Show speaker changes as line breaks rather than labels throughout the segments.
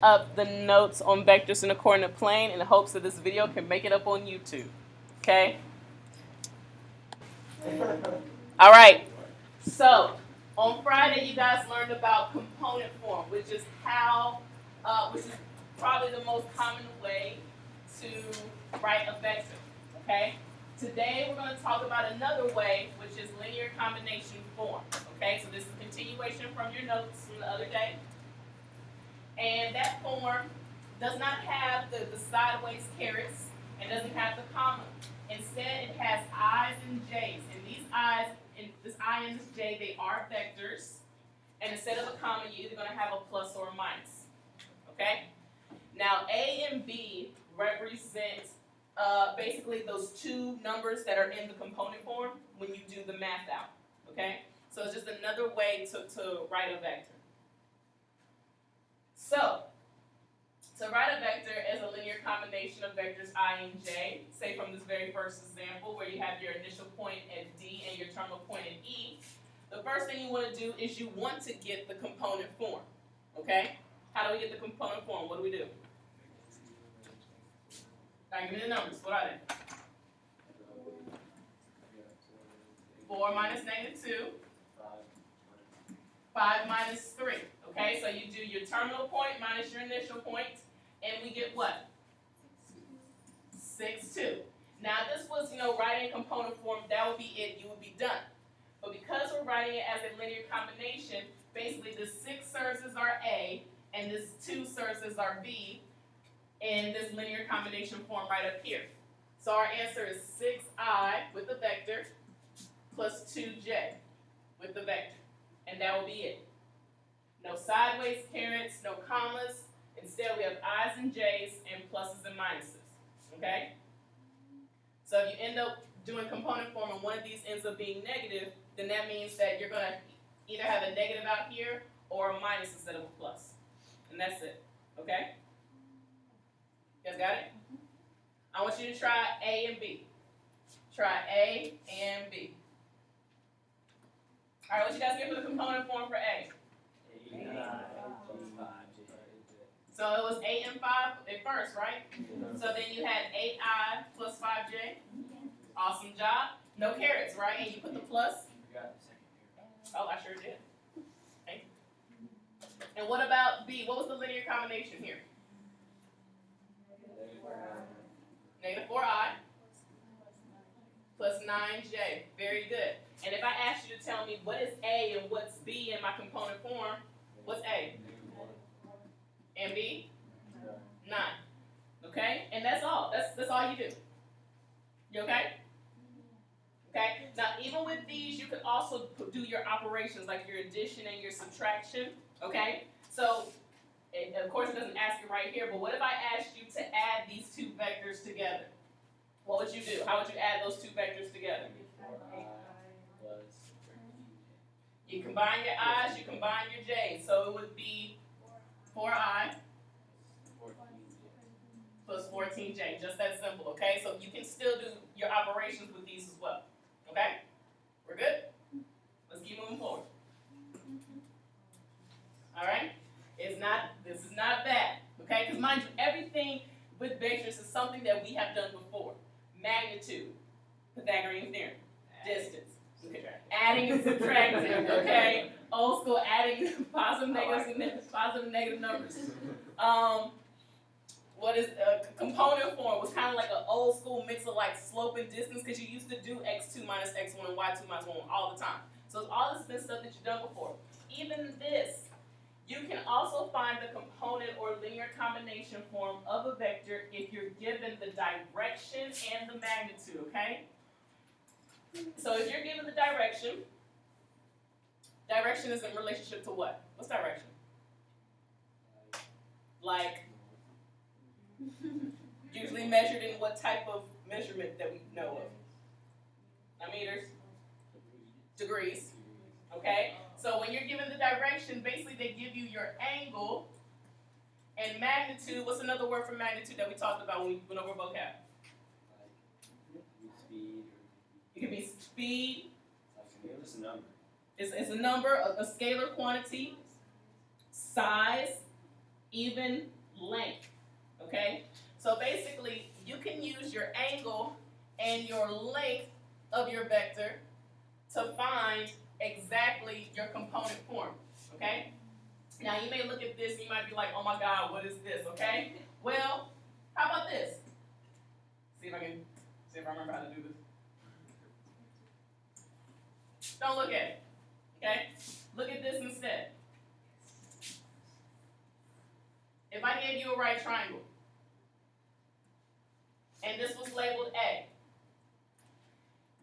up the notes on vectors in a coordinate plane in the hopes that this video can make it up on YouTube. Okay? All right. So, on Friday, you guys learned about component form, which is which is probably the most common way to write a vector. Okay? Today, we're going to talk about another way, which is linear combination form. Okay? So, this is a continuation from your notes from the other day. And that form does not have the sideways carets and doesn't have the comma. Instead, it has i's and j's. And these i's, and this I and this j, they are vectors. And instead of a comma, you're either going to have a plus or a minus. Okay? Now, A and B represent basically those two numbers that are in the component form when you do the math out. Okay? So it's just another way to write a vector. So, to write a vector is a linear combination of vectors I and j. Say from this very first example where you have your initial point at D and your terminal point at E. The first thing you want to do is you want to get the component form. Okay? How do we get the component form? What do we do? All right, give me the numbers. What are they? 4 minus -2. 5 minus 3. Okay, so you do your terminal point minus your initial point, and we get what? 6, 2. Now, this was, writing component form, that would be it, you would be done. But because we're writing it as a linear combination, basically the 6 surfaces are A, and this 2 surfaces are B, in this linear combination form right up here. So our answer is 6I with the vector plus 2J with the vector. And that will be it. No sideways carets, no commas. Instead, we have i's and j's and pluses and minuses. Okay? So if you end up doing component form and one of these ends up being negative, then that means that you're going to either have a negative out here or a minus instead of a plus. And that's it. Okay? You guys got it? I want you to try A and B. Try A and B. All right, what you guys get for the component form for A? So it was 8 and 5 at first, right? So then you had 8I plus 5J. Awesome job. No carets, right? And you put the plus? Oh, I sure did. Thank you. And what about B? What was the linear combination here? -4I plus 9J. Very good. And if I asked you to tell me what is A and what's B in my component form, what's A? And B? 9. Okay? And that's all. That's all you do. You okay? Okay? Now, even with these, you could also do your operations like your addition and your subtraction. Okay? So, of course, it doesn't ask you right here, but what if I asked you to add these two vectors together? What would you do? How would you add those two vectors together? You combine your i's, you combine your j's. So it would be 4I plus 14j. Just that simple, okay? So you can still do your operations with these as well. Okay? We're good? Let's keep moving forward. All right? This is not bad. Okay? Because mind you, everything with vectors is something that we have done before. Magnitude, Pythagorean theorem, distance, okay. Adding and subtracting, okay? Old school adding positive negative numbers. What is component form was kind of like an old school mix of like slope and distance because you used to do x2 minus x1 and y2 minus 1 all the time. So all this has been stuff that you've done before. Even this, you can also find the component or linear combination form of a vector if you're given the direction and the magnitude, okay? So if you're given the direction is in relationship to what? What's direction? Like, usually measured in what type of measurement that we know of? Not meters? Degrees, okay? So when you're given the direction, basically they give you your angle and magnitude. What's another word for magnitude that we talked about when we went over vocab? It could be speed.
It's a number.
It's a number, a scalar quantity. Size. even length, okay? So basically, you can use your angle and your length of your vector to find exactly your component form, okay? Now you may look at this and you might be like, oh my God, what is this, okay? Well, how about this? See if I remember how to do this. Don't look at it, okay? Look at this instead. If I gave you a right triangle, and this was labeled A,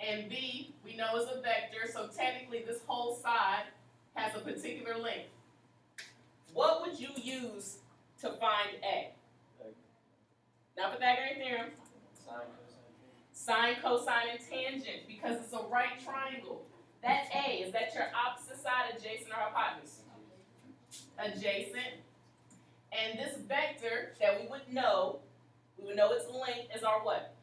and B, we know is a vector, so technically this whole side has a particular length. What would you use to find A? Not Pythagorean theorem. Sine, cosine, and tangent, because it's a right triangle. That A, is that your opposite side, adjacent, or hypotenuse? Adjacent. And this vector that we would know its length is our what?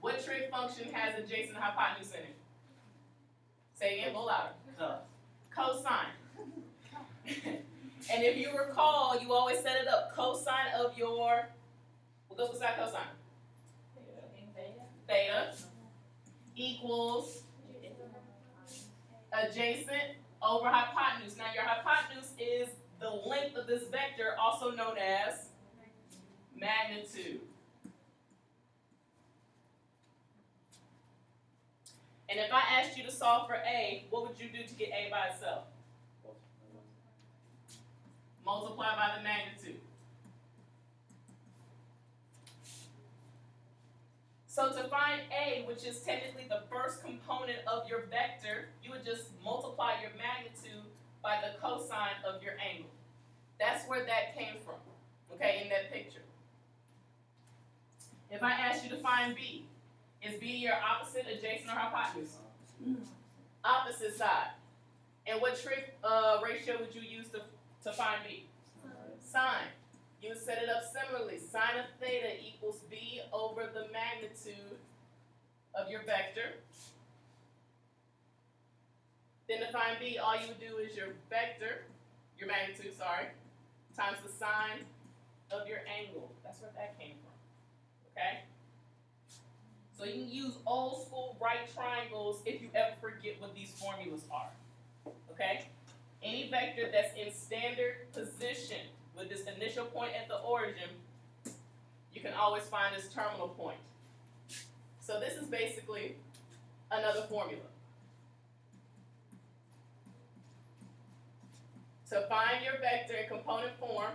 What trig function has adjacent and hypotenuse in it? Say again, a little louder. Cosine. And if you recall, you always set it up. Cosine of your, what goes beside cosine? Theta equals adjacent over hypotenuse. Now your hypotenuse is the length of this vector, also known as magnitude. And if I asked you to solve for A, what would you do to get A by itself? Multiply by the magnitude. So to find A, which is technically the first component of your vector, you would just multiply your magnitude by the cosine of your angle. That's where that came from, okay, in that picture. If I asked you to find B, is B your opposite, adjacent, or hypotenuse? Opposite side. And what trig ratio would you use to find B? Sine. You would set it up similarly. Sine of theta equals B over the magnitude of your vector. Then to find B, all you would do is your vector, your magnitude, times the sine of your angle. That's where that came from, okay? So you can use old school right triangles if you ever forget what these formulas are, okay? Any vector that's in standard position with this initial point at the origin, you can always find this terminal point. So this is basically another formula. To find your vector in component form,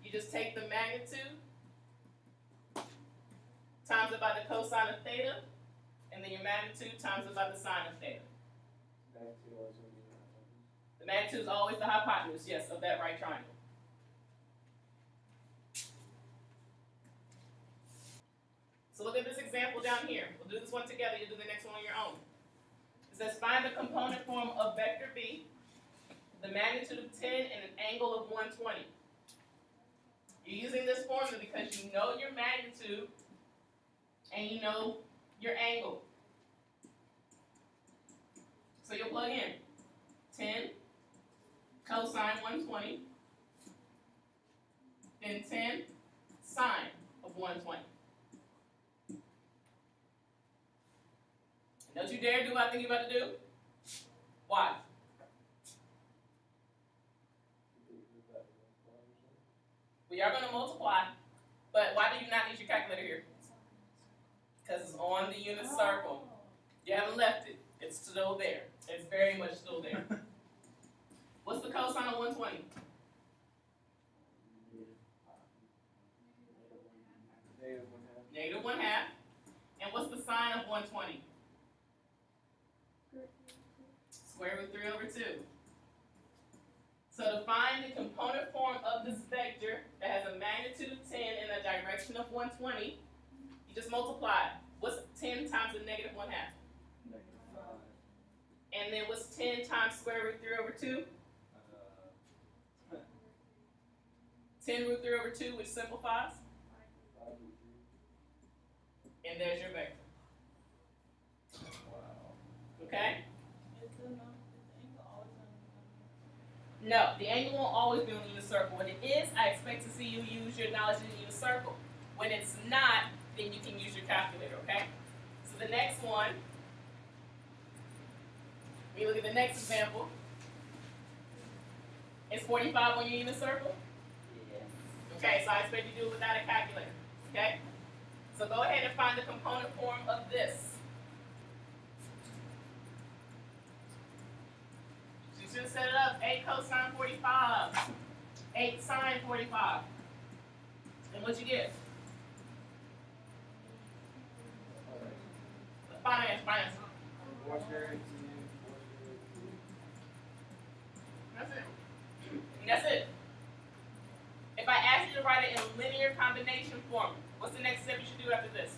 you just take the magnitude, times it by the cosine of theta, and then your magnitude times it by the sine of theta. The magnitude is always the hypotenuse, yes, of that right triangle. So look at this example down here. We'll do this one together, you'll do the next one on your own. It says find the component form of vector B, the magnitude of 10 and an angle of 120. You're using this formula because you know your magnitude and you know your angle. So you'll plug in 10 cosine 120, then 10 sine of 120. And don't you dare do what I think you're about to do. Why? We are going to multiply, but why do you not use your calculator here? Because it's on the unit circle. You haven't left it. It's still there. It's very much still there. What's the cosine of 120? Negative 1/2. And what's the sine of 120? Square root 3 over 2. So to find the component form of this vector that has a magnitude of 10 and a direction of 120, you just multiply. What's 10 times the negative 1/2?
-5.
And then what's 10 times square root 3 over 2? 10 root 3 over 2, which simplifies.
5 root 3.
And there's your vector.
Wow.
Okay? No, the angle won't always be on the unit circle. When it is, I expect to see you use your knowledge in the unit circle. When it's not, then you can use your calculator, okay? So the next one, when you look at the next example, is 45 on your unit circle? Okay, so I expect you to do it without a calculator, okay? So go ahead and find the component form of this. You should set it up 8 cosine 45, 8 sine 45. And what you get? Finance. That's it. And that's it. If I ask you to write it in linear combination form, what's the next step you should do after this?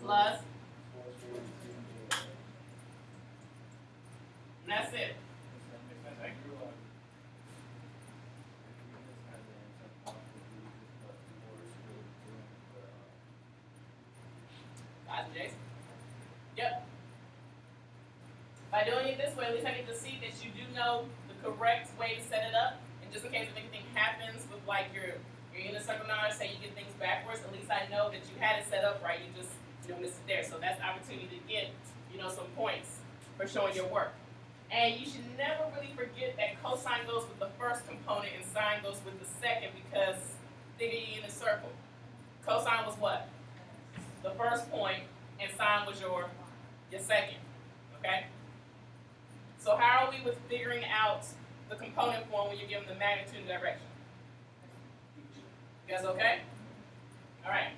Plus. And that's it. Guys and Jason? Yep. By doing it this way, at least I get to see that you do know the correct way to set it up. And just in case if anything happens with like your unit circle knowledge, say you get things backwards, at least I know that you had it set up right. You just missed it there. So that's the opportunity to get some points for showing your work. And you should never really forget that cosine goes with the first component and sine goes with the second, because think of your unit circle. Cosine was what? The first point, and sine was your second. Okay? So how are we with figuring out the component form when you're given the magnitude and direction? You guys okay? All right.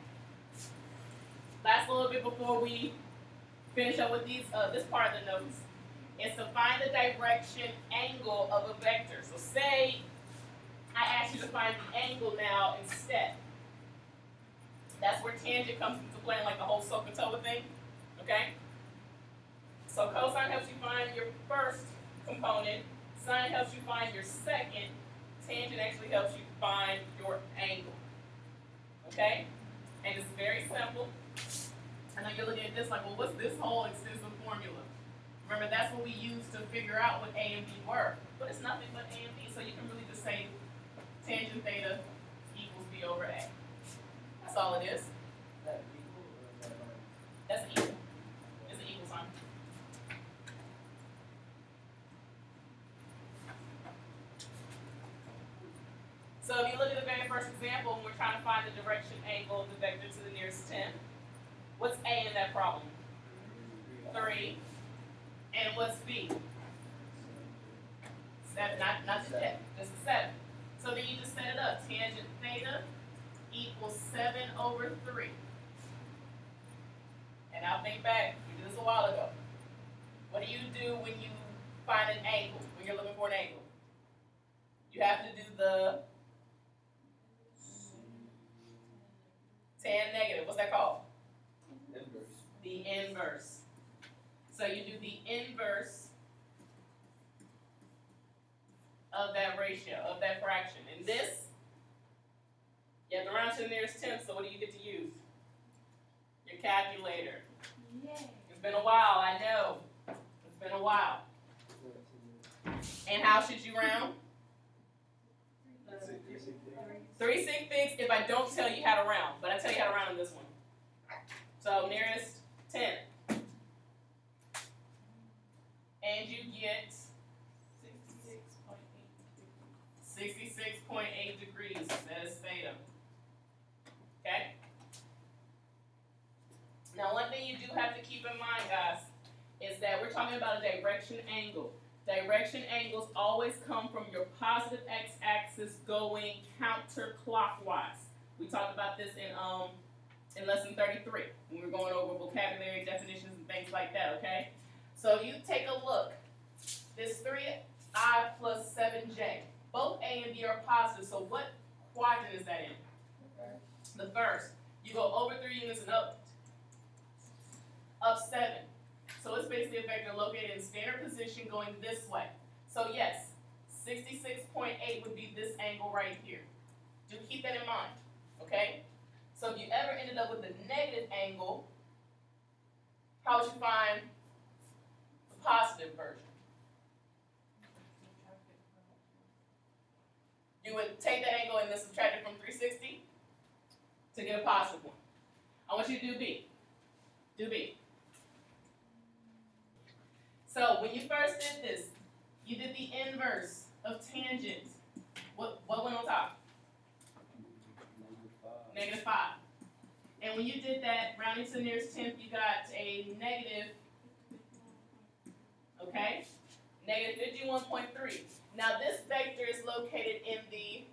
Last little bit before we finish up with this part of the notes is to find the direction angle of a vector. So say I ask you to find the angle now instead. That's where tangent comes into play, like the whole SOHCAHTOA thing. Okay? So cosine helps you find your first component, sine helps you find your second, tangent actually helps you find your angle. Okay? And it's very simple. I know you're looking at this like, well, what's this whole extensive formula? Remember, that's what we used to figure out what A and B were. But it's nothing but A and B, so you can really just say tangent theta equals B over A. That's all it is. That's equal. It's an equal sign. So if you look at the very first example, when we're trying to find the direction angle of the vector to the nearest 10, what's A in that problem? 3. And what's B? 7, not the 10, just the 7. So then you just set it up. Tangent theta equals 7 over 3. And now think back, we did this a while ago. What do you do when you find an angle, when you're looking for an angle? You have to do the tan negative. What's that called?
Inverse.
The inverse. So you do the inverse of that ratio, of that fraction. And this, you have to round to the nearest tenth, so what do you get to use? Your calculator. Yay. It's been a while, I know. It's been a while. And how should you round? 3 sig figs if I don't tell you how to round, but I tell you how to round in this one. So nearest 10. And you get 66.8 degrees. That is theta. Okay? Now one thing you do have to keep in mind, guys, is that we're talking about a direction angle. Direction angles always come from your positive x-axis going counterclockwise. We talked about this in lesson 33 when we were going over vocabulary definitions and things like that, okay? So you take a look. This 3i plus 7j. Both a and b are positive, so what quadrant is that in? The first. You go over 3 units and up 7. So it's basically a vector located in standard position going this way. So yes, 66.8 would be this angle right here. Do keep that in mind, okay? So if you ever ended up with a negative angle, how would you find the positive version? You would take that angle and then subtract it from 360 to get a positive one. I want you to do B. Do B. So when you first did this, you did the inverse of tangent. What went on top?
-5.
-5. And when you did that, rounding to the nearest tenth, you got a negative, okay? -51.3. Now this vector is located in the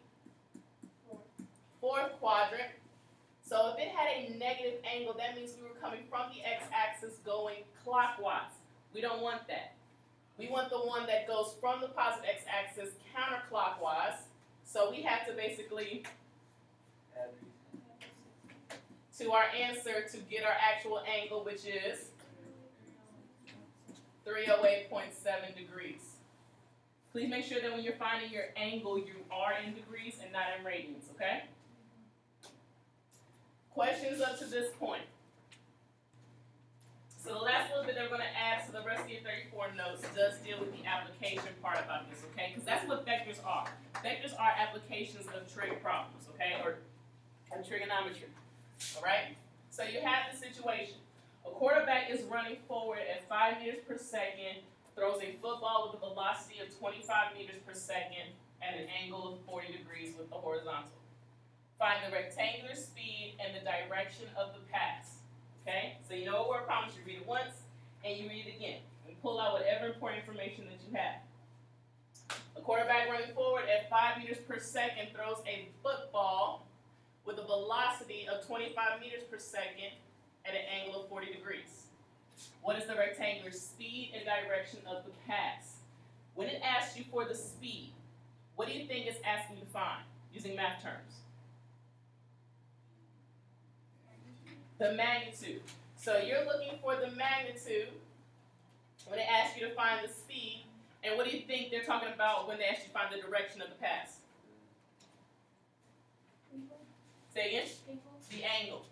fourth quadrant. So if it had a negative angle, that means we were coming from the x-axis going clockwise. We don't want that. We want the one that goes from the positive x-axis counterclockwise. So we have to basically,
Add
to our answer to get our actual angle, which is 308.7 degrees. Please make sure that when you're finding your angle, you are in degrees and not in radians, okay? Questions up to this point? So the last little bit that we're going to add to the rest of your 34 notes does deal with the application part about this, okay? Because that's what vectors are. Vectors are applications of trig problems, okay? Or trigonometry, all right? So you have the situation. A quarterback is running forward at 5 meters per second, throws a football with a velocity of 25 meters per second at an angle of 40 degrees with the horizontal. Find the rectangular speed and the direction of the pass. Okay? So you know a word promise, you read it once and you read it again. And pull out whatever important information that you have. A quarterback running forward at 5 meters per second throws a football with a velocity of 25 meters per second at an angle of 40 degrees. What is the rectangular speed and direction of the pass? When it asks you for the speed, what do you think it's asking you to find using math terms? The magnitude. So you're looking for the magnitude when it asks you to find the speed. And what do you think they're talking about when they ask you to find the direction of the pass? Say again? The angle.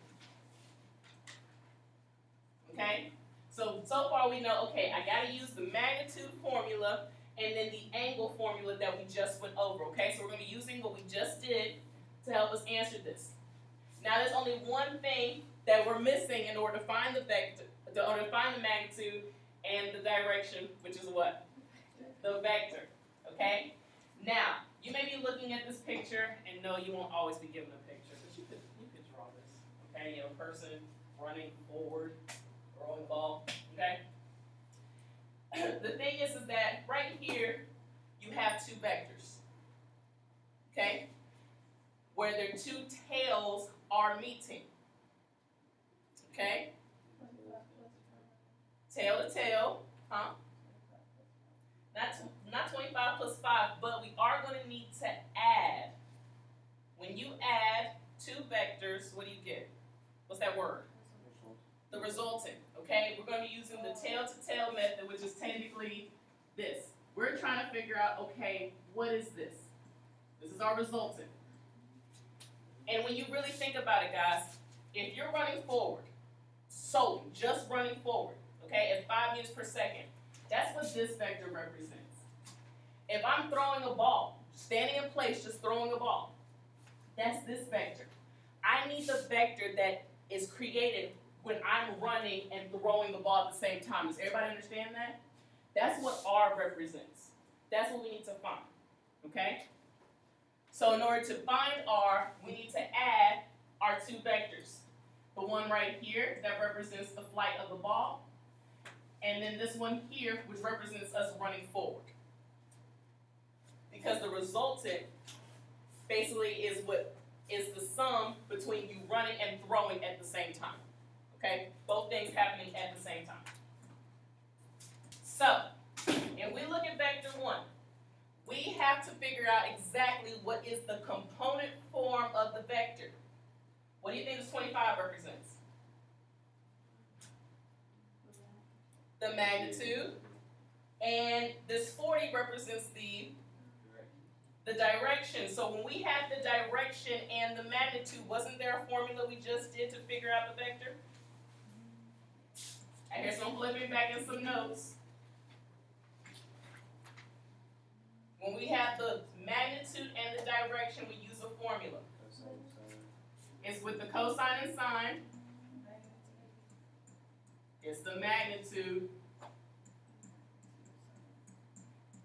Okay? So far we know, okay, I got to use the magnitude formula and then the angle formula that we just went over, okay? So we're going to be using what we just did to help us answer this. Now there's only one thing that we're missing in order to find the vector, in order to find the magnitude and the direction, which is what? The vector, okay? Now, you may be looking at this picture, and no, you won't always be given a picture, but you could draw this, okay? You know, a person running forward, throwing the ball, okay? The thing is that right here, you have two vectors, okay? Where their two tails are meeting, okay? Tail to tail, huh? Not 25 plus 5, but we are going to need to add. When you add two vectors, what do you get? What's that word? The resultant, okay? We're going to be using the tail-to-tail method, which is technically this. We're trying to figure out, okay, what is this? This is our resultant. And when you really think about it, guys, if you're running forward, solely, just running forward, okay, at 5 meters per second, that's what this vector represents. If I'm throwing a ball, standing in place, just throwing a ball, that's this vector. I need the vector that is created when I'm running and throwing the ball at the same time. Does everybody understand that? That's what R represents. That's what we need to find, okay? So in order to find R, we need to add our two vectors. The one right here that represents the flight of the ball, and then this one here, which represents us running forward. Because the resultant basically is what is the sum between you running and throwing at the same time. Okay? Both things happening at the same time. So, if we look at vector 1, we have to figure out exactly what is the component form of the vector. What do you think this 25 represents? The magnitude. And this 40 represents the direction. So when we had the direction and the magnitude, wasn't there a formula we just did to figure out the vector? I hear some flipping back in some notes. When we have the magnitude and the direction, we use a formula. It's with the cosine and sine. It's the magnitude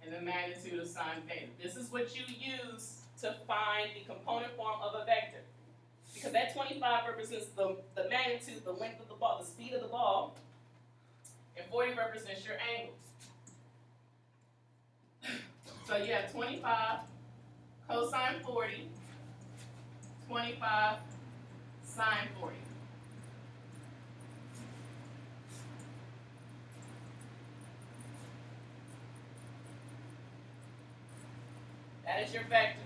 and the magnitude of sine theta. This is what you use to find the component form of a vector. Because that 25 represents the magnitude, the length of the ball, the speed of the ball, and 40 represents your angle. So you have 25 cosine 40, 25 sine 40. That is your vector.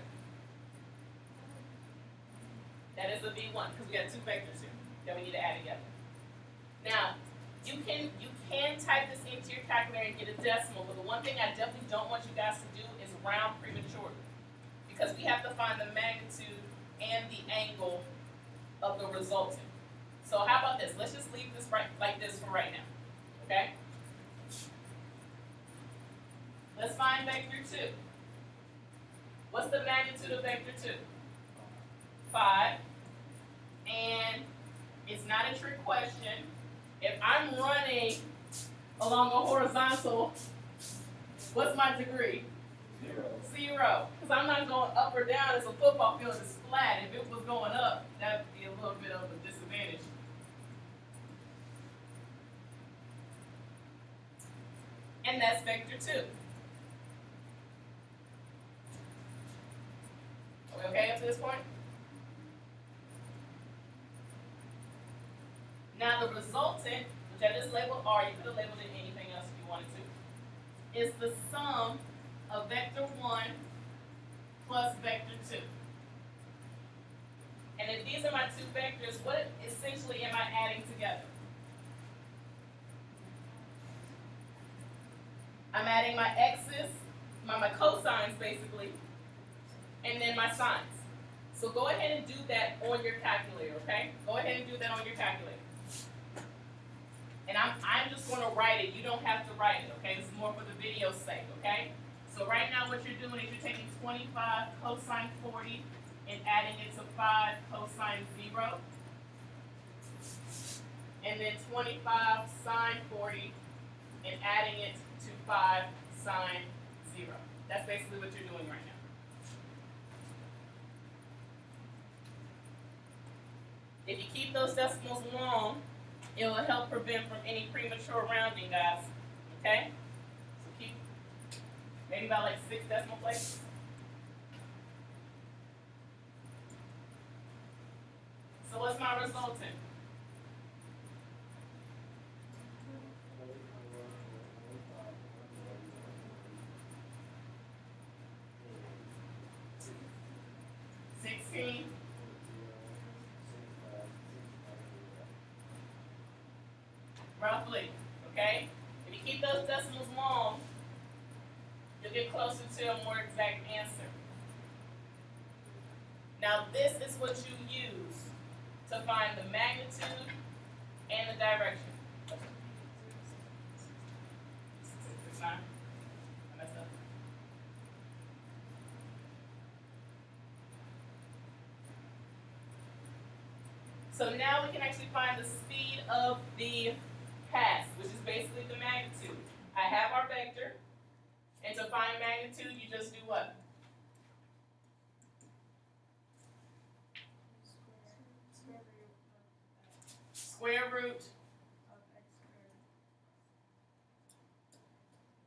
That is a V1, because we got two vectors here that we need to add together. Now, you can type this into your calculator and get a decimal, but the one thing I definitely don't want you guys to do is round prematurely, because we have to find the magnitude and the angle of the resultant. So how about this? Let's just leave this like this for right now, okay? Let's find vector 2. What's the magnitude of vector 2? 5. And it's not a trick question. If I'm running along a horizontal, what's my degree? 0. Because I'm not going up or down as a football field is flat. If it was going up, that would be a little bit of a disadvantage. And that's vector 2. Are we okay up to this point? Now the resultant, which I just labeled R, you could have labeled it anything else if you wanted to, is the sum of vector 1 plus vector 2. And if these are my two vectors, what essentially am I adding together? I'm adding my x's, my cosines basically, and then my sines. So go ahead and do that on your calculator, okay? Go ahead and do that on your calculator. And I'm just going to write it. You don't have to write it, okay? This is more for the video's sake, okay? So right now what you're doing is you're taking 25 cosine 40 and adding it to 5 cosine 0. And then 25 sine 40 and adding it to 5 sine 0. That's basically what you're doing right now. If you keep those decimals long, it will help prevent from any premature rounding, guys. Okay? So keep maybe about like 6 decimal places. So what's my resultant? Roughly, okay? If you keep those decimals long, you'll get closer to a more exact answer. Now this is what you use to find the magnitude and the direction. It's not. I messed up. So now we can actually find the speed of the pass, which is basically the magnitude. I have our vector, and to find magnitude, you just do what? Square root.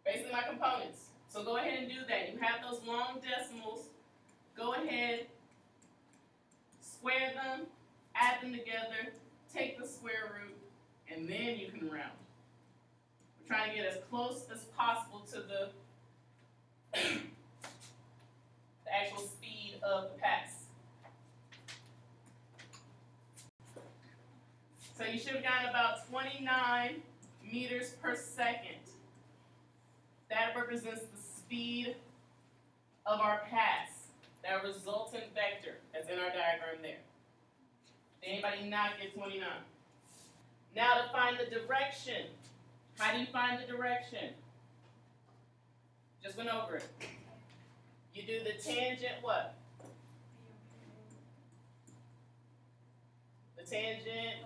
Basically my components. So go ahead and do that. You have those long decimals. Go ahead, square them, add them together, take the square root, and then you can round. We're trying to get as close as possible to the actual speed of the pass. So you should have gotten about 29 meters per second. That represents the speed of our pass, that resultant vector that's in our diagram there. Did anybody not get 29? Now to find the direction. How do you find the direction? Just went over it. You do the tangent what? The tangent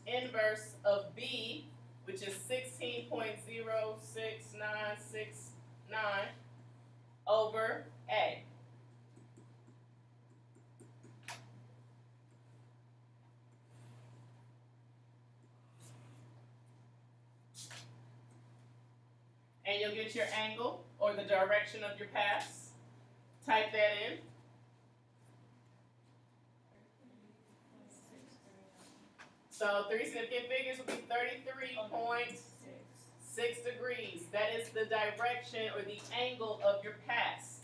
inverse of B, which is 16.06969 over A. And you'll get your angle or the direction of your pass. Type that in. So 3 significant figures will be 33.6 degrees. That is the direction or the angle of your pass.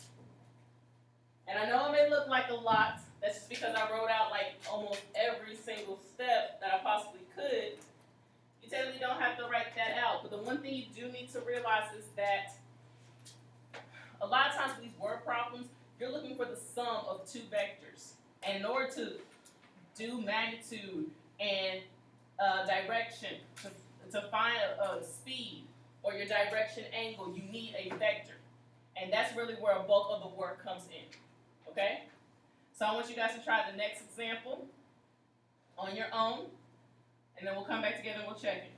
And I know it may look like a lot. That's just because I wrote out like almost every single step that I possibly could. You technically don't have to write that out. But the one thing you do need to realize is that a lot of times with these word problems, you're looking for the sum of two vectors. And in order to do magnitude and direction, to find a speed or your direction angle, you need a vector. And that's really where a bulk of the work comes in. Okay? So I want you guys to try the next example on your own. And then we'll come back together and we'll check it.